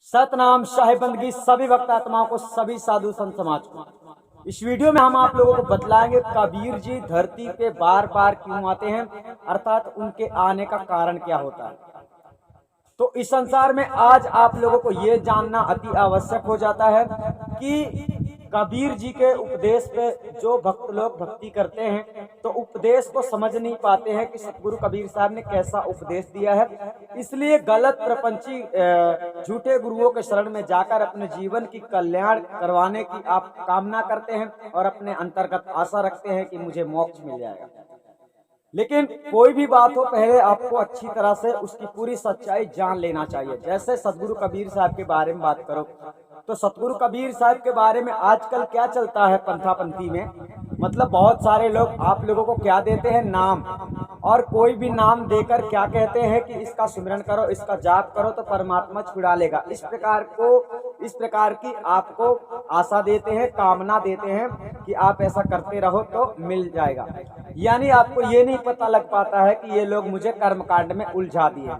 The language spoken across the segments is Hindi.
सतनाम शाही बंदगी सभी भक्त आत्माओं को, सभी साधु संत समाज को। इस वीडियो में हम आप लोगों को बतलाएंगे कबीर जी धरती पे बार बार क्यों आते हैं, अर्थात उनके आने का कारण क्या होता है। तो इस संसार में आज आप लोगों को ये जानना अति आवश्यक हो जाता है कि कबीर जी के उपदेश पे जो भक्त लोग भक्ति करते हैं तो उपदेश को समझ नहीं पाते हैं कि सतगुरु कबीर साहब ने कैसा उपदेश दिया है। इसलिए गलत प्रपंची झूठे गुरुओं के शरण में जाकर अपने जीवन की कल्याण करवाने की आप कामना करते हैं और अपने अंतर्गत आशा रखते हैं कि मुझे मोक्ष मिल जाएगा। लेकिन कोई भी बात हो, पहले आपको अच्छी तरह से उसकी पूरी सच्चाई जान लेना चाहिए। जैसे सतगुरु कबीर साहब के बारे में बात करो तो सतगुरु कबीर साहब के बारे में आजकल क्या चलता है पंथा पंथी में, मतलब बहुत सारे लोग आप लोगों को क्या देते हैं, नाम, और कोई भी नाम देकर क्या कहते हैं कि इसका सिमरन करो, इसका जाप करो तो परमात्मा छुड़ा लेगा। इस प्रकार की आपको आशा देते हैं, कामना देते हैं कि आप ऐसा करते रहो तो मिल जाएगा। यानी आपको ये नहीं पता लग पाता है कि ये लोग मुझे कर्मकांड में उलझा दिए।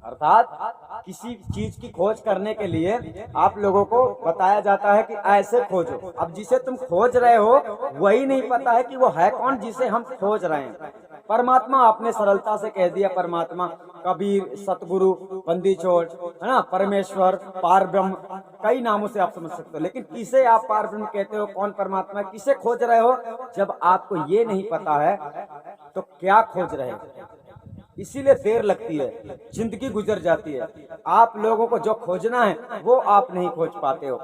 अर्थात किसी चीज की खोज करने के लिए आप लोगों को बताया जाता है कि ऐसे खोजो। अब जिसे तुम खोज रहे हो वही नहीं पता है कि वो है कौन जिसे हम खोज रहे हैं। परमात्मा आपने सरलता से कह दिया, परमात्मा, कबीर, सतगुरु, बंदी छोड़, है ना, परमेश्वर, पार ब्रह्म, कई नामों से आप समझ सकते हो। लेकिन किसे आप पार ब्रह्म कहते हो, कौन परमात्मा, किसे खोज रहे हो? जब आपको ये नहीं पता है तो क्या खोज रहे हो? इसीलिए देर लगती है, जिंदगी गुजर जाती है। आप लोगों को जो खोजना है वो आप नहीं खोज पाते हो।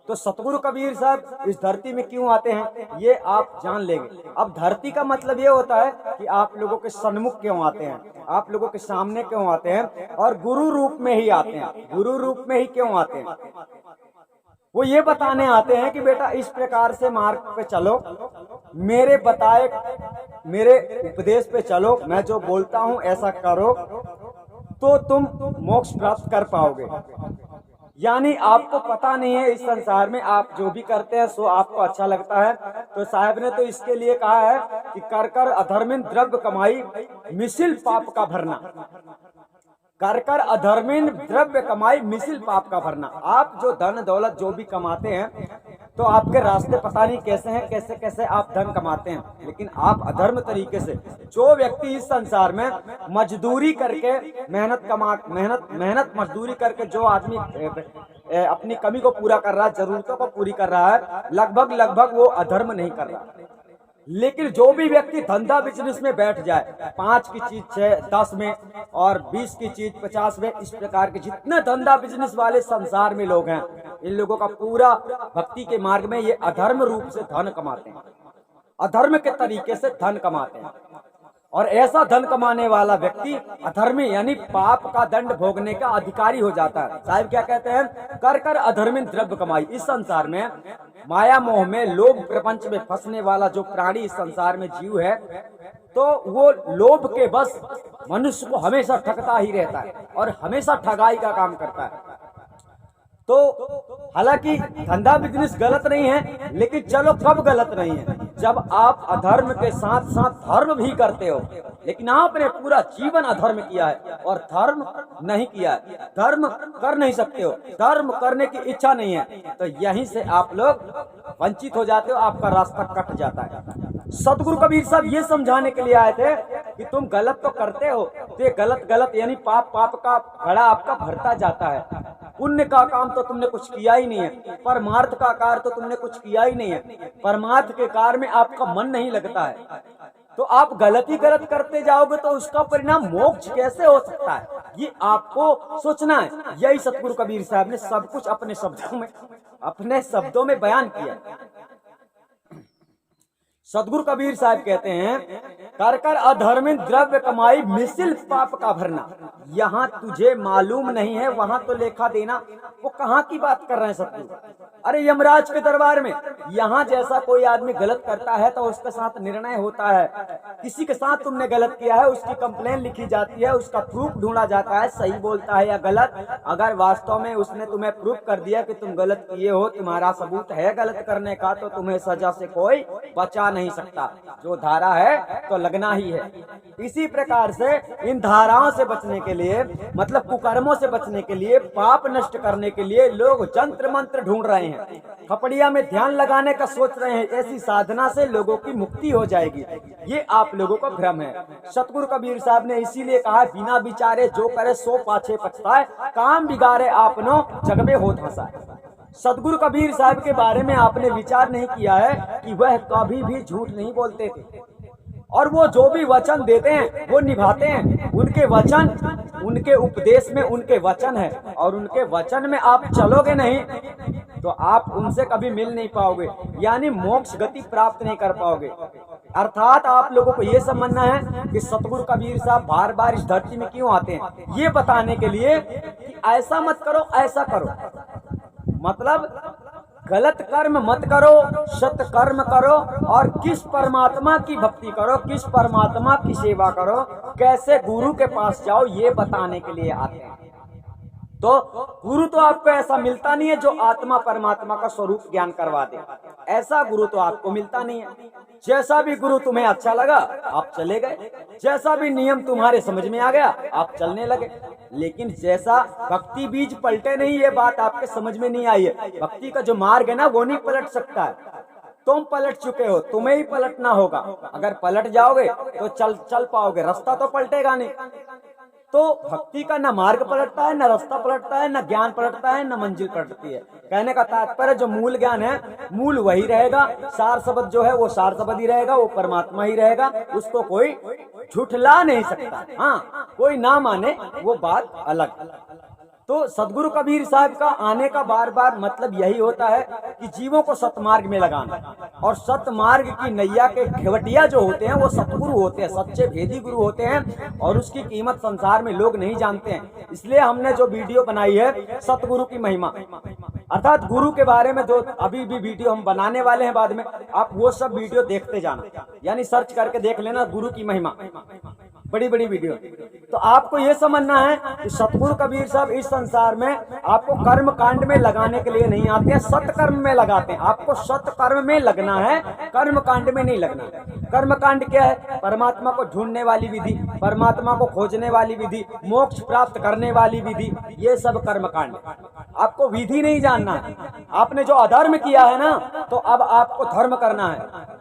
तो सतगुरु कबीर साहब इस धरती में क्यों आते हैं ये आप जान लेंगे। अब धरती का मतलब ये होता है कि आप लोगों के सन्मुख क्यों आते हैं, आप लोगों के सामने क्यों आते हैं, और गुरु रूप में ही आते हैं। गुरु रूप में ही क्यों आते हैं? वो ये बताने आते हैं कि बेटा इस प्रकार से मार्ग पे चलो, मेरे बताए मेरे उपदेश पे चलो, मैं जो बोलता हूं ऐसा करो तो तुम मोक्ष प्राप्त कर पाओगे। यानी आपको पता नहीं है इस संसार में आप जो भी करते हैं सो आपको अच्छा लगता है। तो साहब ने तो इसके लिए कहा है कि कर कर अधर्मिन द्रव्य कमाई, मिसिल पाप का भरना। कर कर अधर्मिन द्रव्य कमाई, मिसिल पाप का भरना। आप जो धन दौलत जो भी कमाते हैं तो आपके रास्ते पता नहीं कैसे हैं, कैसे कैसे आप धन कमाते हैं, लेकिन आप अधर्म तरीके से, जो व्यक्ति इस संसार में मजदूरी करके मेहनत मजदूरी करके जो आदमी अपनी कमी को पूरा कर रहा है, जरूरतों को पूरी कर रहा है, लगभग वो अधर्म नहीं कर रहा। लेकिन जो भी व्यक्ति धंधा बिजनेस में बैठ जाए, 5 की चीज 10 में और 20 की चीज 50 में, इस प्रकार के जितने धंधा बिजनेस वाले संसार में लोग हैं, इन लोगों का पूरा भक्ति के मार्ग में ये अधर्म रूप से धन कमाते हैं, अधर्म के तरीके से धन कमाते हैं। और ऐसा धन कमाने वाला व्यक्ति अधर्मी यानी पाप का दंड भोगने का अधिकारी हो जाता है। साहब क्या कहते हैं, कर कर अधर्मिन द्रव्य कमाई। इस संसार में माया मोह में, लोभ प्रपंच में फंसने वाला जो प्राणी इस संसार में जीव है, तो वो लोभ के बस मनुष्य को हमेशा ठगता ही रहता है और हमेशा ठगाई का काम करता है। तो हालांकि धंधा बिजनेस गलत नहीं है, लेकिन चलो कब गलत नहीं है, जब आप अधर्म के साथ साथ धर्म भी करते हो। लेकिन आपने पूरा जीवन अधर्म किया है और धर्म नहीं किया है, धर्म कर नहीं सकते हो, धर्म करने की इच्छा नहीं है, तो यहीं से आप लोग वंचित हो जाते हो, आपका रास्ता कट जाता है। सतगुरु कबीर साहब ये समझाने के लिए आए थे कि तुम गलत तो करते हो, तो ये गलत यानी पाप का घड़ा आपका भरता जाता है। पुण्य का काम तो तुमने कुछ किया ही नहीं है, परमार्थ का कार्य तो तुमने कुछ किया ही नहीं है, परमार्थ के कार्य में आपका मन नहीं लगता है, तो आप गलत करते जाओगे तो उसका परिणाम मोक्ष कैसे हो सकता है, ये आपको सोचना है। यही सतगुरु कबीर साहब ने सब कुछ अपने शब्दों में बयान किया। सतगुरु कबीर साहब कहते हैं, कर कर अधर्मिन द्रव्य कमाई, मिसिल पाप का भरना। यहाँ तुझे मालूम नहीं है, वहां तो लेखा देना। वो कहाँ की बात कर रहे हैं सतगुरु? अरे यमराज के दरबार में यहाँ जैसा कोई आदमी गलत करता है तो उसके साथ निर्णय होता है। किसी के साथ तुमने गलत किया है, उसकी कंप्लेन लिखी जाती है, उसका प्रूफ ढूंढा जाता है, सही बोलता है या गलत। अगर वास्तव में उसने तुम्हें प्रूफ कर दिया कि तुम गलत किए हो, तुम्हारा सबूत है गलत करने का, तो तुम्हें सजा से कोई बचा नहीं सकता। जो धारा है तो लगना ही है। इसी प्रकार से इन धाराओं से बचने के लिए, मतलब कुकर्मों से बचने के लिए, पाप नष्ट करने के लिए लोग जंत्र मंत्र ढूंढ रहे हैं, खपड़िया में ध्यान लगाने का सोच रहे हैं। ऐसी साधना से लोगों की मुक्ति हो जाएगी। ये आप लोगों का भ्रम है। सतगुरु कबीर साहब ने इसीलिए कहा, बिना विचारे जो करे सो पाछे पछताए, काम बिगाड़े आपनो जग में होत हंसाए। सतगुरु कबीर साहब के बारे में आपने विचार नहीं किया है कि वह कभी भी झूठ नहीं बोलते थे, और वो जो भी वचन देते हैं वो निभाते हैं। उनके वचन, उनके उपदेश में उनके वचन है, और उनके वचन में आप चलोगे नहीं तो आप उनसे कभी मिल नहीं पाओगे, यानी मोक्ष गति प्राप्त नहीं कर पाओगे। अर्थात आप लोगों को ये समझना है कि सतगुरु कबीर साहब बार बार इस धरती में क्यों आते हैं, ये बताने के लिए कि ऐसा मत करो, ऐसा करो। मतलब गलत कर्म मत करो, सत कर्म करो, और किस परमात्मा की भक्ति करो, किस परमात्मा की सेवा करो, कैसे गुरु के पास जाओ, ये बताने के लिए आते हैं। तो गुरु तो आपको ऐसा मिलता नहीं है जो आत्मा परमात्मा का स्वरूप ज्ञान करवा दे। ऐसा गुरु तो आपको मिलता नहीं है। जैसा भी गुरु तुम्हें अच्छा लगा आप चले गए, जैसा भी नियम तुम्हारे समझ में आ गया आप चलने लगे। लेकिन जैसा भक्ति बीज पलटे नहीं, ये बात आपके समझ में नहीं आई है। भक्ति का जो मार्ग है ना, वो नहीं पलट सकता है। तुम पलट चुके हो, तुम्हें ही पलटना होगा। अगर पलट जाओगे तो चल पाओगे, रास्ता तो पलटेगा नहीं। तो भक्ति का न मार्ग पलटता है, न रास्ता पलटता है, न ज्ञान पलटता है, न मंजिल पलटती है। कहने का तात्पर्य जो मूल ज्ञान है, मूल वही रहेगा। सार शब्द जो है वो सार शब्द ही रहेगा, वो परमात्मा ही रहेगा। उसको कोई झुठला नहीं सकता। हाँ, कोई ना माने वो बात अलग। तो सतगुरु कबीर साहब का आने का बार बार मतलब यही होता है कि जीवों को सतमार्ग में लगाना। और सतमार्ग की नैया के घेवटिया जो होते हैं वो सतगुरु होते हैं, सच्चे भेदी गुरु होते हैं, और उसकी कीमत संसार में लोग नहीं जानते हैं। इसलिए हमने जो वीडियो बनाई है सतगुरु की महिमा, अर्थात गुरु के बारे में जो अभी भी वीडियो हम बनाने वाले हैं बाद में, आप वो सब वीडियो देखते जाना, यानी सर्च करके देख लेना गुरु की महिमा, बड़ी बड़ी वीडियो। तो आपको ये समझना है कि सतगुरु कबीर साहब इस संसार में आपको कर्म कांड में लगाने के लिए नहीं आते हैं, सत्कर्म में लगाते हैं। आपको सत्कर्म में लगना है, कर्म कांड में नहीं लगना। कर्म कांड क्या है? परमात्मा को ढूंढने वाली विधि, परमात्मा को खोजने वाली विधि, मोक्ष प्राप्त करने वाली विधि, ये सब कर्म कांड। आपको विधि नहीं जानना है। आपने जो अधर्म किया है ना, तो अब आपको धर्म करना है।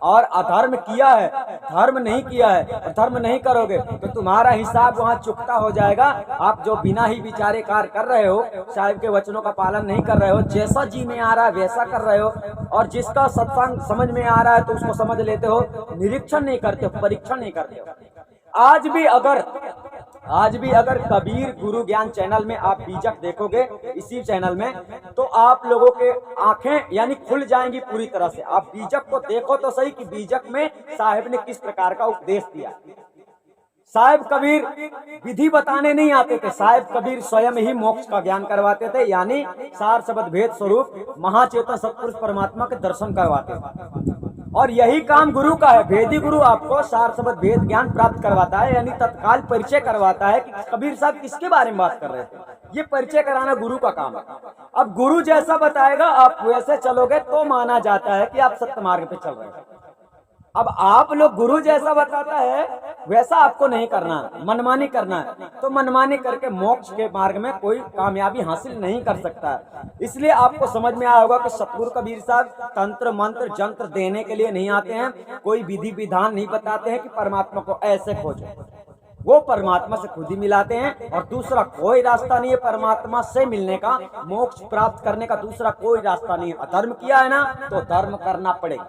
और अधर्म किया है, धर्म नहीं किया है, और धर्म नहीं करोगे तो तुम्हारा हिसाब वहाँ चुकता हो जाएगा। आप जो बिना ही विचारे कार्य कर रहे हो, साहिब के वचनों का पालन नहीं कर रहे हो, जैसा जी में आ रहा है वैसा कर रहे हो, और जिसका सत्संग समझ में आ रहा है तो उसको समझ लेते हो, निरीक्षण नहीं करते हो, परीक्षण नहीं करते हो। आज भी अगर कबीर गुरु ज्ञान चैनल में आप बीजक देखोगे, इसी चैनल में, तो आप लोगों के आंखें यानी खुल जाएंगी पूरी तरह से। आप बीजक को देखो तो सही कि बीजक में साहिब ने किस प्रकार का उपदेश दिया। साहिब कबीर विधि बताने नहीं आते थे, साहिब कबीर स्वयं ही मोक्ष का ज्ञान करवाते थे, यानी सार शब्द भेद स्वरूप महाचेतन सत्पुरुष परमात्मा के दर्शन करवाते थे। और यही काम गुरु का है। भेदी गुरु आपको सार शब्द भेद ज्ञान प्राप्त करवाता है, यानी तत्काल परिचय करवाता है कि कबीर साहब किसके बारे में बात कर रहे थे। ये परिचय कराना गुरु का काम है। अब गुरु जैसा बताएगा आप वैसे चलोगे तो माना जाता है कि आप सत्य मार्ग पे चल रहे हैं। अब आप लोग गुरु जैसा बताता है वैसा आपको नहीं करना, मनमानी करना है, तो मनमानी करके मोक्ष के मार्ग में कोई कामयाबी हासिल नहीं कर सकता। इसलिए आपको समझ में आया होगा कि सतगुरु कबीर साहब तंत्र मंत्र जंत्र देने के लिए नहीं आते हैं, कोई विधि विधान नहीं बताते हैं कि परमात्मा को ऐसे खोजो। वो परमात्मा से खुद ही मिलाते हैं, और दूसरा कोई रास्ता नहीं है परमात्मा से मिलने का, मोक्ष प्राप्त करने का दूसरा कोई रास्ता नहीं है। धर्म किया है ना तो धर्म करना पड़ेगा।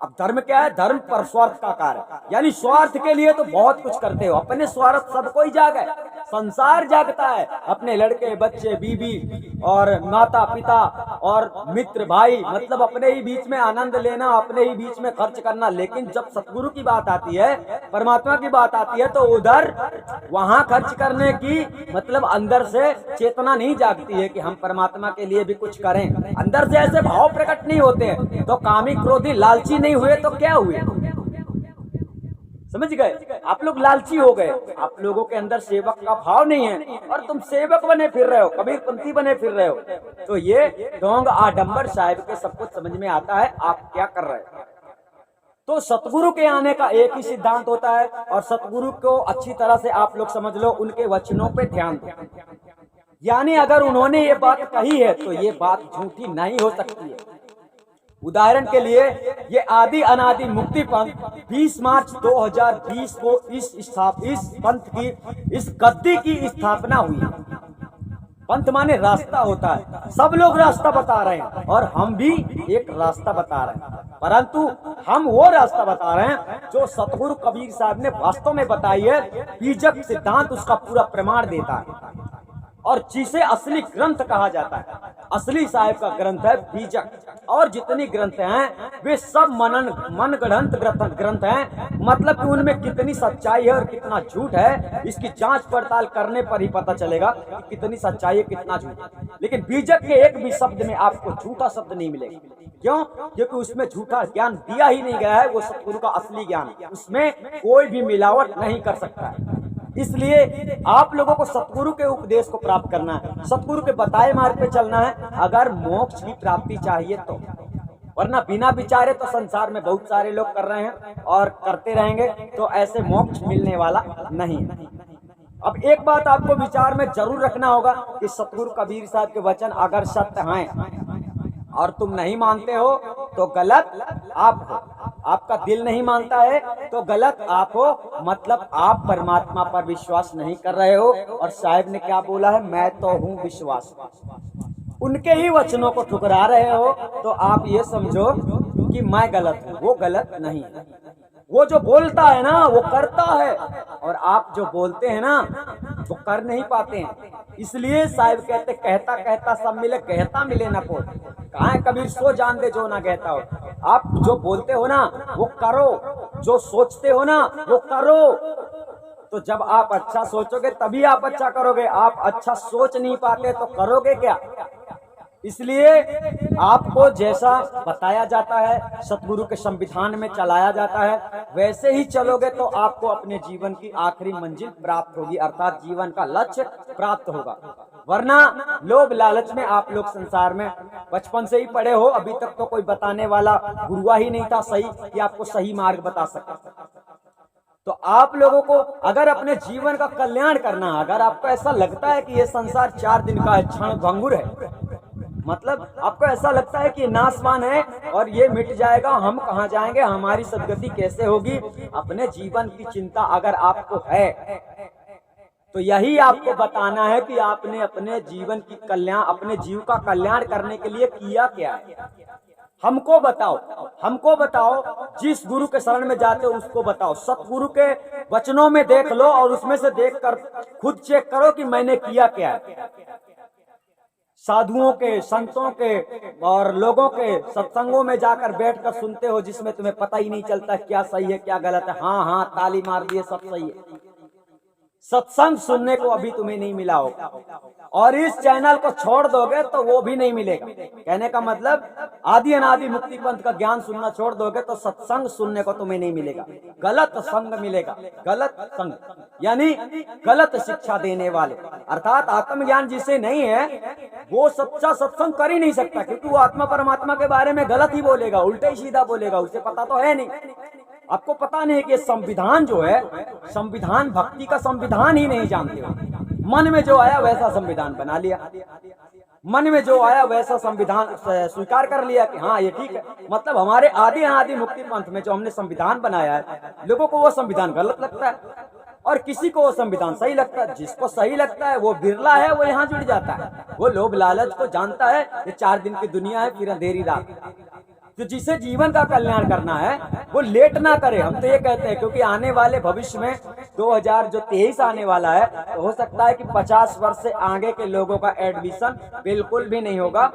अब धर्म क्या है? धर्म पर स्वार्थ का कार्य, यानी स्वार्थ के लिए तो बहुत कुछ करते हो, अपने स्वार्थ सबको ही जाग है, संसार जागता है, अपने लड़के बच्चे बीबी और माता पिता और मित्र भाई, मतलब अपने ही बीच में आनंद लेना, अपने ही बीच में खर्च करना। लेकिन जब सतगुरु की बात आती है, परमात्मा की बात आती है, तो उधर वहां खर्च करने की मतलब अंदर से चेतना नहीं जागती है कि हम परमात्मा के लिए भी कुछ करें। अंदर से ऐसे भाव प्रकट नहीं होते हैं। तो कामी क्रोधी लालची नहीं हुए तो क्या हुए? समझ गए? आप लोग लालची हो गए, आप लोगों के अंदर सेवक का भाव नहीं है और तुम सेवक बने फिर रहे हो, कबीरपंथी बने फिर रहे हो। तो ये ढोंग आडंबर साहिब के सब कुछ समझ में आता है आप क्या कर रहे हो। तो सतगुरु के आने का एक ही सिद्धांत होता है और सतगुरु को अच्छी तरह से आप लोग समझ लो, उनके वचनों पे ध्यान दो। यानी अगर उन्होंने ये बात कही है तो ये बात झूठी नहीं हो सकती है। उदाहरण के लिए ये आदि अनादि मुक्ति पंथ 20 मार्च 2020 को इस पंथ की, इस गद्दी की स्थापना हुई। पंथ माने रास्ता होता है, सब लोग रास्ता बता रहे हैं और हम भी एक रास्ता बता रहे हैं, परंतु हम वो रास्ता बता रहे हैं जो सतगुरु कबीर साहब ने वास्तव में बताई है। बीजक सिद्धांत उसका पूरा प्रमाण देता है और जिसे असली ग्रंथ कहा जाता है। असली साहिब का ग्रंथ है बीजक, और जितनी ग्रंथ हैं वे सब मन गढ़ंत ग्रंथ हैं। मतलब कि उनमें कितनी सच्चाई है और कितना झूठ है, इसकी जांच पड़ताल करने पर ही पता चलेगा कि कितनी सच्चाई है कितना झूठ है। लेकिन बीजक के एक भी शब्द में आपको झूठा शब्द नहीं मिलेगा। क्यों? क्योंकि उसमें झूठा ज्ञान दिया ही नहीं गया है, वो सतगुरु का असली ज्ञान, उसमें कोई भी मिलावट नहीं कर सकता है। इसलिए आप लोगों को सतगुरु के उपदेश को प्राप्त करना है, सतगुरु के बताए मार्ग पे चलना है अगर मोक्ष की प्राप्ति चाहिए तो। वरना बिना विचारे तो संसार में बहुत सारे लोग कर रहे हैं और करते रहेंगे, तो ऐसे मोक्ष मिलने वाला नहीं है। अब एक बात आपको विचार में जरूर रखना होगा कि सतगुरु कबीर साहब के वचन अगर सत्य हैं और तुम नहीं मानते हो तो गलत आप हो। आपका दिल नहीं मानता है तो गलत आप हो, मतलब आप परमात्मा पर विश्वास नहीं कर रहे हो। और साहिब ने क्या बोला है, मैं तो हूँ विश्वास। उनके ही वचनों को ठुकरा रहे हो तो आप ये समझो कि मैं गलत हूँ, वो गलत नहीं है। वो जो बोलता है ना वो करता है, और आप जो बोलते हैं ना वो कर नहीं पाते हैं। इसलिए साहिब कहते कहता कहता सब मिले, कहता मिले ना कोई। कहाँ है कबीर, सो जान दे जो ना कहता हो। आप जो बोलते हो ना वो करो, जो सोचते हो ना वो करो। तो जब आप अच्छा सोचोगे तभी आप अच्छा करोगे। आप अच्छा सोच नहीं पाते तो करोगे क्या? इसलिए आपको जैसा बताया जाता है, सतगुरु के संविधान में चलाया जाता है, वैसे ही चलोगे तो आपको अपने जीवन की आखिरी मंजिल प्राप्त होगी, अर्थात जीवन का लक्ष्य प्राप्त होगा। वरना लोभ लालच में आप लोग संसार में बचपन से ही पड़े हो, अभी तक तो कोई बताने वाला गुरुआ ही नहीं था सही कि आपको सही मार्ग बता सके। तो आप लोगों को अगर अपने जीवन का कल्याण करना, अगर आपको ऐसा लगता है कि ये संसार 4 दिन का है, क्षण भंगुर है, मतलब आपको ऐसा लगता है कि नासवान है और ये मिट जाएगा, हम कहाँ जाएंगे, हमारी सदगति कैसे होगी, अपने जीवन की चिंता अगर आपको है तो यही आपको बताना है कि आपने अपने जीवन की कल्याण, अपने जीव का कल्याण करने के लिए किया क्या है। हमको बताओ, हमको बताओ। जिस गुरु के शरण में जाते हो उसको बताओ। सतगुरु के वचनों में देख लो और उसमें से देखकर खुद चेक करो कि मैंने किया क्या है। साधुओं के, संतों के और लोगों के सत्संगों में जाकर बैठकर सुनते हो जिसमें तुम्हें पता ही नहीं चलता क्या सही है क्या गलत है। हाँ हाँ ताली मार दिए सब सही है। सत्संग सुनने को अभी तुम्हें नहीं मिला होगा और इस चैनल को छोड़ दोगे तो वो भी नहीं मिलेगा। कहने का मतलब आदि अनादि मुक्ति पंथ का ज्ञान सुनना छोड़ दोगे तो सत्संग सुनने को तुम्हें नहीं मिलेगा, गलत संग मिलेगा। गलत संग यानी गलत शिक्षा देने वाले, अर्थात आत्मज्ञान जिसे नहीं है वो सच्चा सत्संग कर ही नहीं सकता, क्योंकि वो आत्मा परमात्मा के बारे में गलत ही बोलेगा, उल्टा ही सीधा बोलेगा, उसे पता तो है नहीं। आपको पता नहीं कि संविधान जो है, संविधान भक्ति का संविधान ही नहीं जानते हो। मन में जो आया वैसा संविधान बना लिया, मन में जो आया वैसा संविधान स्वीकार कर लिया कि हाँ ये ठीक है। मतलब हमारे आदि अनादि मुक्ति पंथ में जो हमने संविधान बनाया है, लोगों को वो संविधान गलत लगता है और किसी को वो संविधान सही लगता है। जिसको सही लगता है वो बिरला है, वो यहाँ जुड़ जाता है। वो लोभ लालच को जानता है, ये 4 दिन की दुनिया है, फिर अंधेरी रात। तो जिसे जीवन का कल्याण करना है वो लेट ना करे, हम तो ये कहते हैं, क्योंकि आने वाले भविष्य में 2023 आने वाला है, तो हो सकता है कि 50 वर्ष से आगे के लोगों का एडमिशन बिल्कुल भी नहीं होगा,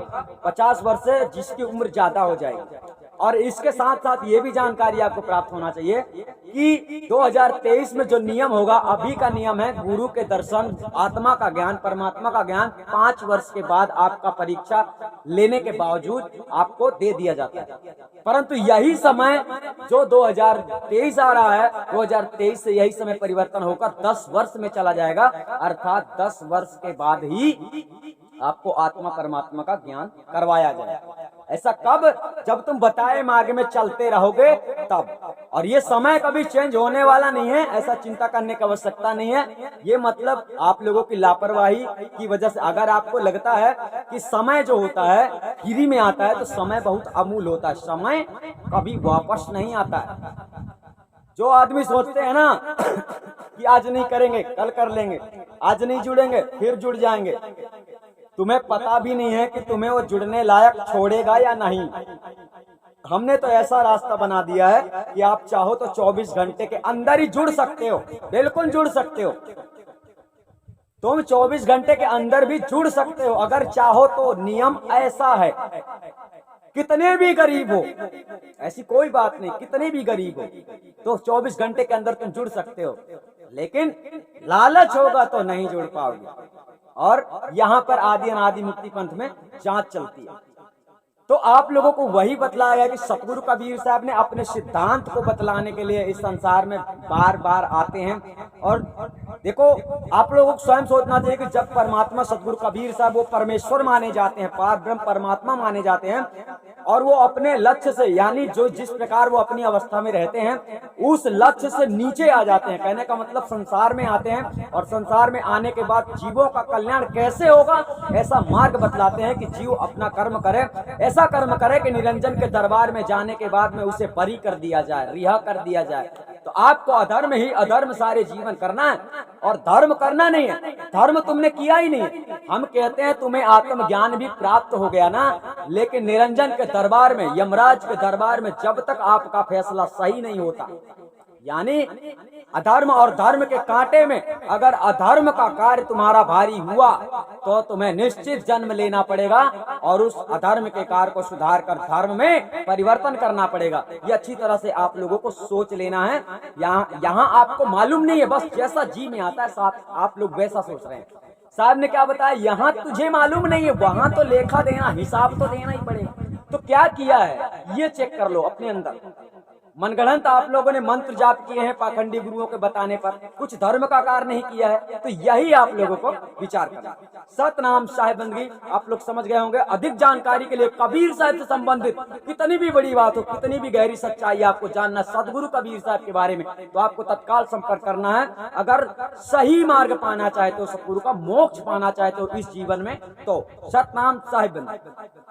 50 वर्ष से जिसकी उम्र ज्यादा हो जाएगी। और इसके साथ साथ ये भी जानकारी आपको प्राप्त होना चाहिए कि 2023 में जो नियम होगा, अभी का नियम है गुरु के दर्शन, आत्मा का ज्ञान, परमात्मा का ज्ञान 5 वर्ष के बाद आपका परीक्षा लेने के बावजूद आपको दे दिया जाता है। परंतु यही समय जो 2023 आ रहा है, 2023 से यही समय परिवर्तन होकर 10 वर्ष में चला जाएगा, अर्थात 10 वर्ष के बाद ही आपको आत्मा परमात्मा का ज्ञान करवाया जाए। ऐसा कब? जब तुम बताए मार्ग में चलते रहोगे तब। और ये समय कभी चेंज होने वाला नहीं है, ऐसा चिंता करने की आवश्यकता नहीं है। ये मतलब आप लोगों की लापरवाही की वजह से, अगर आपको लगता है कि समय जो होता है फ्री में आता है, तो समय बहुत अमूल्य होता है, समय कभी वापस नहीं आता है। जो आदमी सोचते हैं ना कि आज नहीं करेंगे कल कर लेंगे, आज नहीं जुड़ेंगे फिर जुड़ जाएंगे, तुम्हें पता भी नहीं है कि तुम्हें वो जुड़ने लायक छोड़ेगा या नहीं। हमने तो ऐसा रास्ता बना दिया है कि आप चाहो तो 24 घंटे के अंदर ही जुड़ सकते हो, बिल्कुल जुड़ सकते हो। तुम 24 घंटे के अंदर भी जुड़ सकते हो अगर चाहो तो। नियम ऐसा है, कितने भी गरीब हो, ऐसी कोई बात नहीं, कितने भी गरीब हो तो 24 घंटे के अंदर तुम जुड़ सकते हो, लेकिन लालच होगा तो नहीं जुड़ पाओगे। और यहाँ पर आदि अनादि मुक्ति पंथ में जांच चलती है। तो आप लोगों को वही बतलाया गया कि सतगुरु कबीर साहब ने अपने सिद्धांत को बतलाने के लिए इस संसार में बार बार आते हैं। और देखो, आप लोगों को स्वयं सोचना चाहिए कि जब परमात्मा सतगुरु कबीर साहब वो परमेश्वर माने जाते हैं, पार ब्रह्म परमात्मा माने जाते हैं, और वो अपने लक्ष्य से, यानी जो जिस प्रकार वो अपनी अवस्था में रहते हैं उस लक्ष्य से नीचे आ जाते हैं। कहने का मतलब संसार में आते हैं और संसार में आने के बाद जीवों का कल्याण कैसे होगा, ऐसा मार्ग बतलाते हैं कि जीव अपना कर्म करे, ऐसा कर्म करे कि निरंजन के दरबार में जाने के बाद में उसे बरी कर दिया जाए, रिहा कर दिया जाए। तो आपको अधर्म ही अधर्म सारे जीवन करना है और धर्म करना नहीं है। धर्म तुमने किया ही नहीं। हम कहते हैं तुम्हें आत्मज्ञान भी प्राप्त हो गया ना, लेकिन निरंजन के दरबार में, यमराज के दरबार में जब तक आपका फैसला सही नहीं होता, यानी अधर्म और धर्म के कांटे में अगर अधर्म का कार्य तुम्हारा भारी हुआ तो तुम्हें निश्चित जन्म लेना पड़ेगा और उस अधर्म के कार्य को सुधार कर धर्म में परिवर्तन करना पड़ेगा। ये अच्छी तरह से आप लोगों को सोच लेना है। यहाँ आपको मालूम नहीं है, बस जैसा जी में आता है साथ आप लोग वैसा सोच रहे हैं। साहब ने क्या बताया, यहाँ तुझे मालूम नहीं है, वहां तो लेखा देना, हिसाब तो देना ही पड़ेगा। तो क्या किया है ये चेक कर लो अपने अंदर। मनगढ़ंत आप लोगों ने मंत्र जाप किए हैं पाखंडी गुरुओं के बताने पर, कुछ धर्म का कार्य नहीं किया है, तो यही आप लोगों को विचार करना। सतनाम साहिब बंदगी आप लोग समझ गए होंगे। अधिक जानकारी के लिए कबीर साहब से संबंधित कितनी भी बड़ी बात हो, कितनी भी गहरी सच्चाई आपको जानना सतगुरु कबीर साहब के बारे में, तो आपको तत्काल संपर्क करना है। अगर सही मार्ग पाना चाहे तो, सतगुरु का मोक्ष पाना चाहे तो इस जीवन में, तो सतनाम साहिब बंदगी।